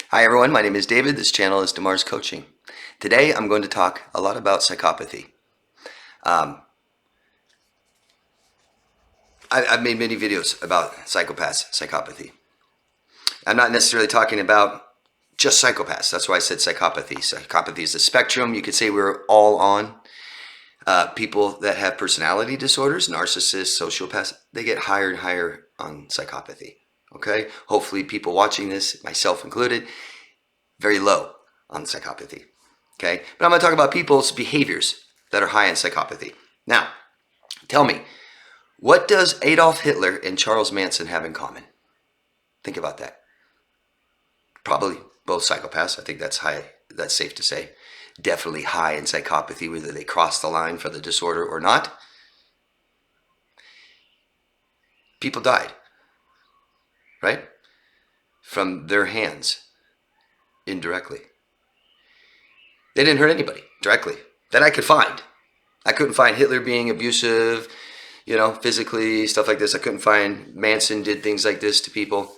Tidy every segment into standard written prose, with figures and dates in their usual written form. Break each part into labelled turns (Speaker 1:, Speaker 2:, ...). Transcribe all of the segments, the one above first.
Speaker 1: Hi everyone, my name is David. This channel is DeMars Coaching. Today I'm going to talk a lot about psychopathy. I've made many videos about psychopaths, psychopathy. I'm not necessarily talking about just psychopaths. That's why I said psychopathy. Psychopathy is a spectrum. You could say we're all on. People that have personality disorders, narcissists, sociopaths, they get higher and higher on psychopathy. Okay? Hopefully people watching this, myself included, very low on psychopathy. Okay? But I'm going to talk about people's behaviors that are high in psychopathy. Now, tell me, what does Adolf Hitler and Charles Manson have in common? Think about that. Probably both psychopaths. I think that's safe to say. Definitely high in psychopathy, whether they cross the line for the disorder or not. People died, right? From their hands, indirectly. They didn't hurt anybody directly that I could find. I couldn't find Hitler being abusive, physically, stuff like this. I couldn't find Manson did things like this to people.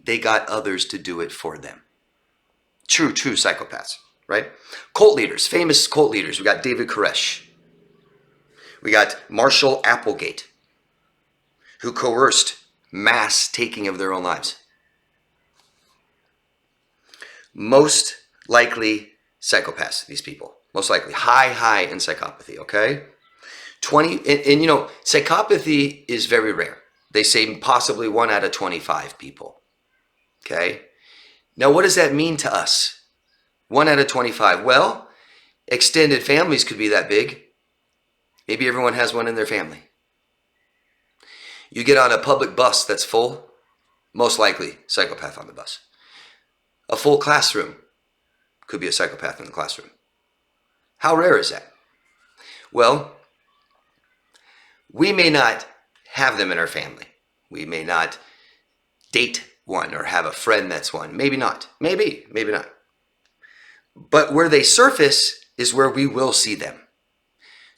Speaker 1: They got others to do it for them. True psychopaths, right? Cult leaders, famous cult leaders. We got David Koresh. We got Marshall Applegate, who coerced mass taking of their own lives. Most likely psychopaths, these people. Most likely high in psychopathy, okay? Psychopathy is very rare. They say possibly 1 out of 25 people, okay? Now, what does that mean to us? 1 out of 25. Well, extended families could be that big. Maybe everyone has one in their family. You get on a public bus that's full, most likely psychopath on the bus. A full classroom, could be a psychopath in the classroom. How rare is that? Well, we may not have them in our family. We may not date one or have a friend that's one. Maybe not. Maybe not. But where they surface is where we will see them.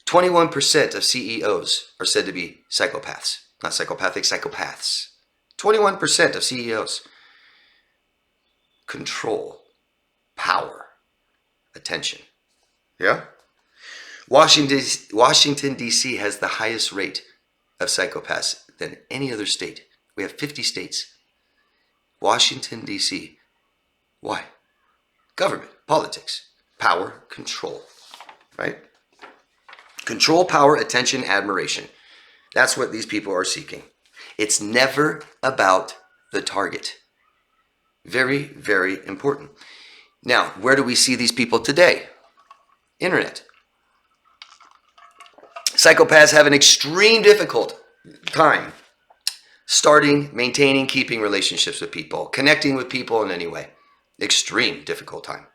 Speaker 1: 21% of CEOs are said to be psychopaths. Not psychopathic, psychopaths. 21% of CEOs. Control, power, attention. Yeah? Washington, D.C. has the highest rate of psychopaths than any other state. We have 50 states. Washington, D.C. Why? Government, politics, power, control, right? Control, power, attention, admiration. That's what these people are seeking. It's never about the target. Very, very important. Now, where do we see these people today? Internet. Psychopaths have an extreme difficult time starting, maintaining, keeping relationships with people, connecting with people in any way. Extreme difficult time.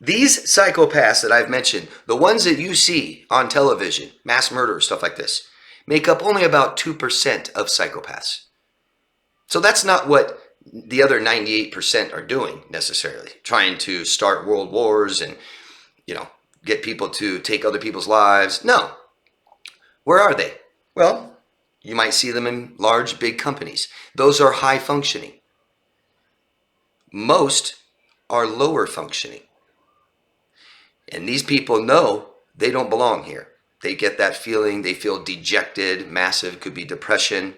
Speaker 1: These psychopaths that I've mentioned, the ones that you see on television, mass murder, stuff like this, make up only about 2% of psychopaths. So that's not what the other 98% are doing necessarily, trying to start world wars and, get people to take other people's lives. No. Where are they? Well, you might see them in large, big companies. Those are high functioning. Most are lower functioning. And these people know they don't belong here. They get that feeling, they feel dejected, massive, could be depression.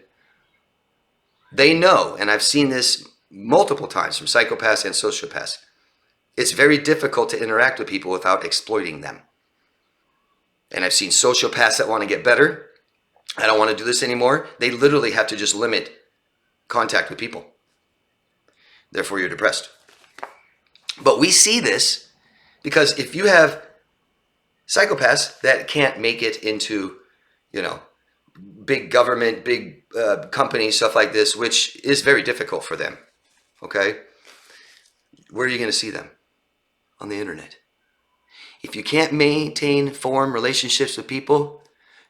Speaker 1: They know, and I've seen this multiple times from psychopaths and sociopaths, it's very difficult to interact with people without exploiting them. And I've seen sociopaths that want to get better. I don't want to do this anymore. They literally have to just limit contact with people. Therefore, you're depressed. But we see this because if you have psychopaths that can't make it into, big government, big companies, stuff like this, which is very difficult for them, okay? Where are you going to see them? On the internet. If you can't form relationships with people,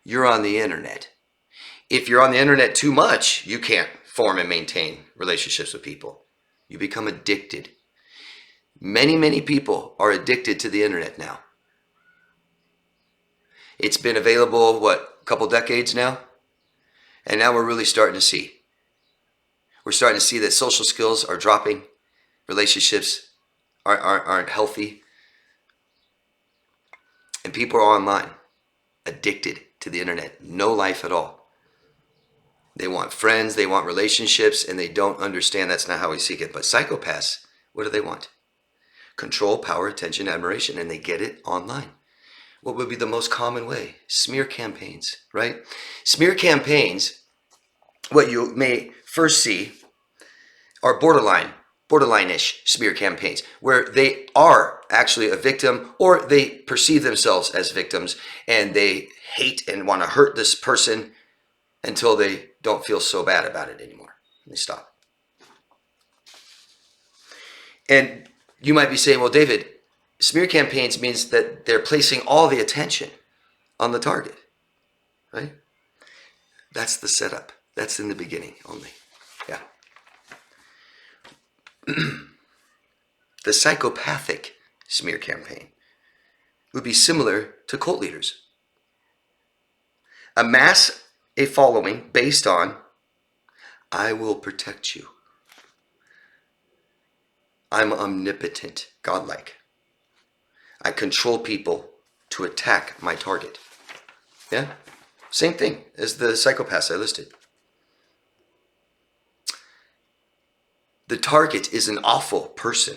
Speaker 1: you're on the internet. If you're on the internet too much, you can't form and maintain relationships with people. You become addicted. Many people are addicted to the internet now. It's been available, a couple decades now? And now we're really starting to see. We're starting to see that social skills are dropping. Relationships aren't healthy. And people are online, addicted to the internet, no life at all. They want friends, they want relationships, and they don't understand that's not how we seek it. But psychopaths, what do they want? Control, power, attention, admiration, and they get it online. What would be the most common way? Smear campaigns, right? Smear campaigns, what you may first see are borderline-ish smear campaigns, where they are actually a victim or they perceive themselves as victims and they hate and want to hurt this person until they don't feel so bad about it anymore. They stop. And you might be saying, well, David, smear campaigns means that they're placing all the attention on the target, right? That's the setup. That's in the beginning only. Yeah. The psychopathic smear campaign would be similar to cult leaders. Amass a following based on, I will protect you. I'm omnipotent, godlike. I control people to attack my target. Yeah? Same thing as the psychopaths I listed. The target is an awful person.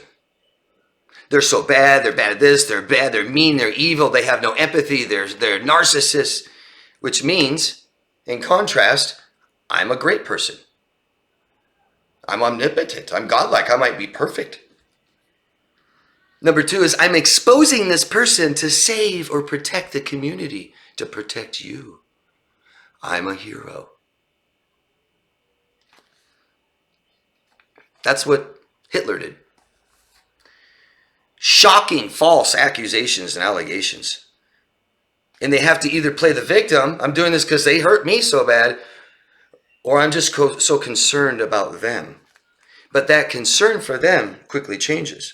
Speaker 1: They're so bad, they're bad at this, they're bad, they're mean, they're evil, they have no empathy, they're narcissists, which means, in contrast, I'm a great person. I'm omnipotent, I'm godlike, I might be perfect. Number two is I'm exposing this person to save or protect the community, to protect you. I'm a hero. That's what Hitler did. Shocking false accusations and allegations. And they have to either play the victim, I'm doing this because they hurt me so bad, or I'm just so concerned about them. But that concern for them quickly changes.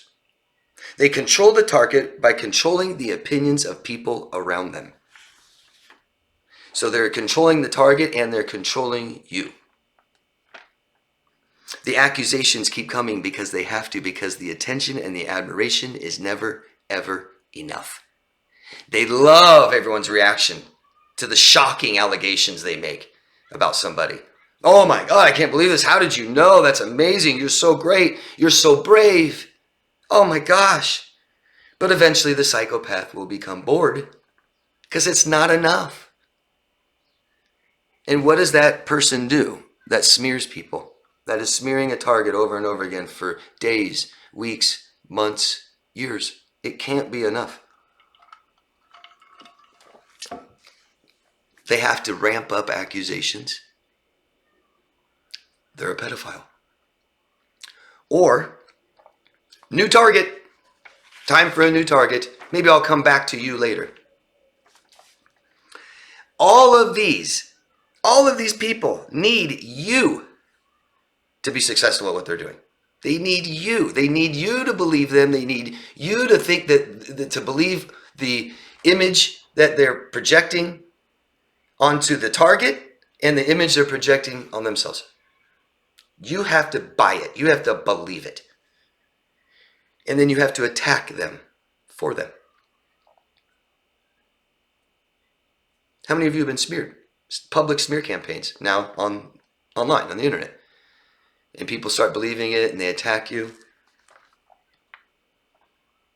Speaker 1: They control the target by controlling the opinions of people around them. So they're controlling the target and they're controlling you. The accusations keep coming because they have to, because the attention and the admiration is never, ever enough. They love everyone's reaction to the shocking allegations they make about somebody. Oh my God, I can't believe this. How did you know? That's amazing. You're so great. You're so brave. Oh my gosh. But eventually the psychopath will become bored because it's not enough. And what does that person do that smears people? That is smearing a target over and over again for days, weeks, months, years. It can't be enough. They have to ramp up accusations. They're a pedophile. Or, new target. Time for a new target. Maybe I'll come back to you later. All of these people need you to be successful at what they're doing. They need you. They need you to believe them. They need you to think that to believe the image that they're projecting onto the target and the image they're projecting on themselves. You have to buy it. You have to believe it. And then you have to attack them for them. How many of you have been smeared? Public smear campaigns now online, on the internet. And people start believing it and they attack you.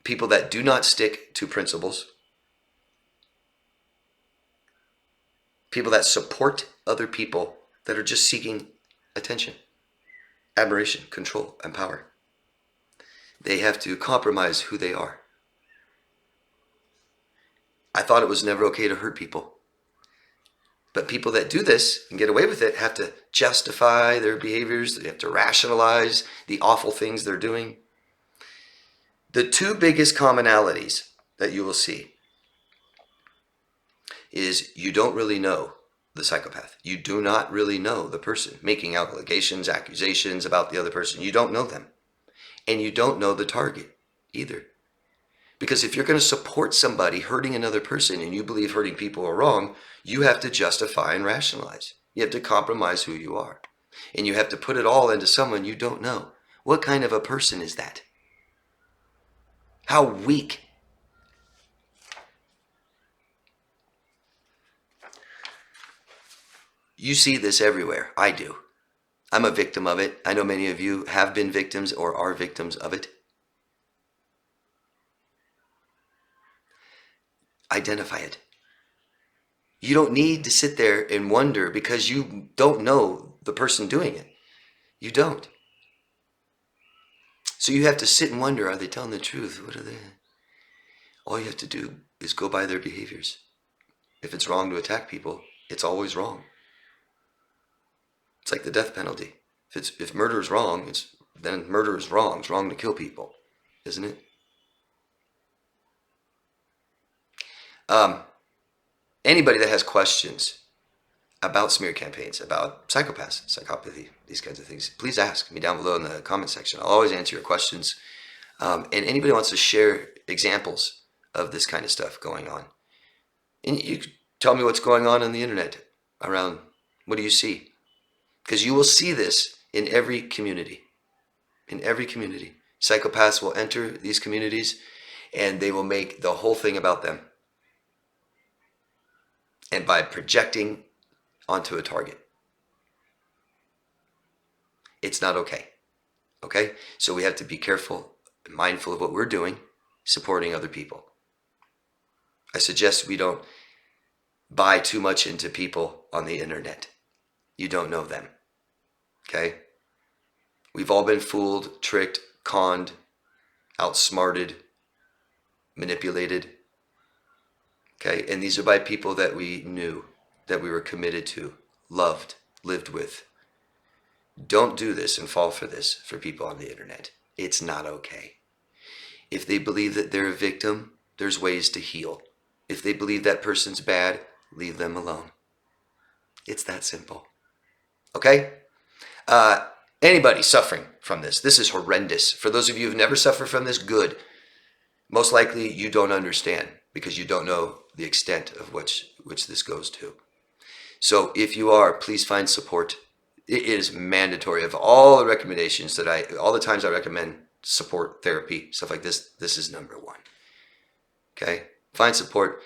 Speaker 1: People that do not stick to principles. People that support other people that are just seeking attention, admiration, control, and power. They have to compromise who they are. I thought it was never okay to hurt people. But people that do this and get away with it have to justify their behaviors. They have to rationalize the awful things they're doing. The two biggest commonalities that you will see is you don't really know the psychopath. You do not really know the person making allegations, accusations about the other person. You don't know them. And you don't know the target either. Because if you're going to support somebody hurting another person and you believe hurting people are wrong, you have to justify and rationalize. You have to compromise who you are. And you have to put it all into someone you don't know. What kind of a person is that? How weak. You see this everywhere. I do. I'm a victim of it. I know many of you have been victims or are victims of it. Identify it. You don't need to sit there and wonder because you don't know the person doing it. You don't. So you have to sit and wonder, are they telling the truth? What are they? All you have to do is go by their behaviors. If it's wrong to attack people, it's always wrong. It's like the death penalty. If murder is wrong, then murder is wrong. It's wrong to kill people, isn't it? Anybody that has questions about smear campaigns, about psychopaths, psychopathy, these kinds of things, please ask me down below in the comment section. I'll always answer your questions. And anybody wants to share examples of this kind of stuff going on. And you tell me what's going on the internet around. What do you see? Because you will see this in every community. In every community. Psychopaths will enter these communities and they will make the whole thing about them. And by projecting onto a target. It's not okay. Okay? So we have to be careful, mindful of what we're doing, supporting other people. I suggest we don't buy too much into people on the internet. You don't know them. Okay? We've all been fooled, tricked, conned, outsmarted, manipulated. Okay? And these are by people that we knew, that we were committed to, loved, lived with. Don't do this and fall for this for people on the internet. It's not okay. If they believe that they're a victim, there's ways to heal. If they believe that person's bad, leave them alone. It's that simple. Okay? Anybody suffering from this is horrendous. For those of you who've never suffered from this, good. Most likely you don't understand because you don't know the extent of which this goes to. So if you are, please find support. It is mandatory. Of all the recommendations all the times I recommend support, therapy, stuff like this, this is number one. Okay? Find support.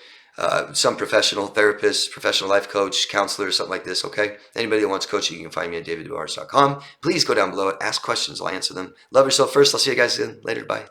Speaker 1: Some professional therapist, professional life coach, counselor, something like this, okay? Anybody that wants coaching, you can find me at daviddemars.com. Please go down below, ask questions, I'll answer them. Love yourself first. I'll see you guys again later. Bye.